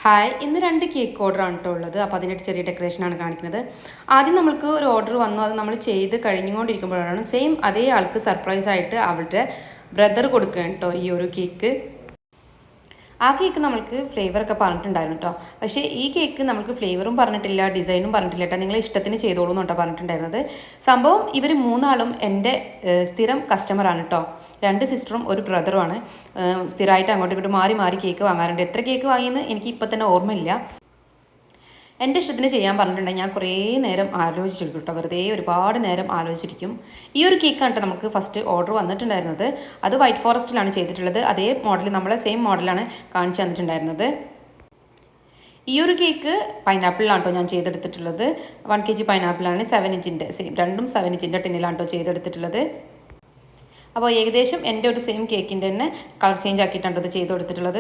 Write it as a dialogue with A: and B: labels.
A: Hi ഇന്ന് 2 cake ഓർഡറാണ് കേട്ടോ ഉള്ളത്. അപ്പോൾ അതിൻ്റെ ചെറിയ ഡെക്കറേഷനാണ് കാണിക്കുന്നത്. ആദ്യം നമ്മൾക്ക് ഒരു ഓർഡർ വന്നു. അത് നമ്മൾ ചെയ്ത് കഴിഞ്ഞുകൊണ്ടിരിക്കുമ്പോഴാണ് സെയിം അതേ ആൾക്ക് സർപ്രൈസ് ആയിട്ട് അവരുടെ ബ്രദർ കൊടുക്കുകയാണ് കേട്ടോ ഈ ഒരു കേക്ക്. ആ കേക്ക് നമ്മൾക്ക് ഫ്ലേവറൊക്കെ പറഞ്ഞിട്ടുണ്ടായിരുന്നു കേട്ടോ. പക്ഷേ ഈ കേക്ക് നമുക്ക് ഫ്ലേവറും പറഞ്ഞിട്ടില്ല, ഡിസൈനും പറഞ്ഞിട്ടില്ല കേട്ടോ. നിങ്ങളെ ഇഷ്ടത്തിന് ചെയ്തോളൂ എന്ന് കേട്ടോ പറഞ്ഞിട്ടുണ്ടായിരുന്നത്. സംഭവം ഇവർ മൂന്നാളും എൻ്റെ സ്ഥിരം കസ്റ്റമറാണ് കേട്ടോ. 2 സിസ്റ്ററും ഒരു ബ്രദറുമാണ്. സ്ഥിരമായിട്ട് അങ്ങോട്ടും ഇങ്ങോട്ടും മാറി മാറി കേക്ക് വാങ്ങാറുണ്ട്. എത്ര കേക്ക് വാങ്ങിയെന്ന് എനിക്ക് ഇപ്പം തന്നെ ഓർമ്മയില്ല. എൻ്റെ ഇഷ്ടത്തിന് ചെയ്യാൻ പറഞ്ഞിട്ടുണ്ടെങ്കിൽ ഞാൻ കുറേ നേരം ആലോചിച്ചിരിക്കും കേട്ടോ. വെറുതെ ഒരുപാട് നേരം ആലോചിച്ചിരിക്കും. ഈ ഒരു കേക്കാണ് കേട്ടോ നമുക്ക് ഫസ്റ്റ് ഓർഡർ വന്നിട്ടുണ്ടായിരുന്നത്. അത് വൈറ്റ് ഫോറസ്റ്റിലാണ് ചെയ്തിട്ടുള്ളത്. അതേ മോഡൽ, നമ്മളെ സെയിം മോഡലാണ് കാണിച്ചു തന്നിട്ടുണ്ടായിരുന്നത്. ഈ ഒരു കേക്ക് പൈനാപ്പിളിലാണ് കേട്ടോ ഞാൻ ചെയ്തെടുത്തിട്ടുള്ളത്. 1 kg പൈനാപ്പിളാണ്. 7 ഇഞ്ചിൻ്റെ സെയിം, രണ്ടും 7 ഇഞ്ചിൻ്റെ ടിന്നിലാണ് കേട്ടോ ചെയ്തെടുത്തിട്ടുള്ളത്. അപ്പോൾ ഏകദേശം എൻ്റെ ഒരു സെയിം കേക്കിൻ്റെ തന്നെ കളർ ചേഞ്ച് ആക്കിയിട്ടാണ് ഇത് ചെയ്ത് കൊടുത്തിട്ടുള്ളത്.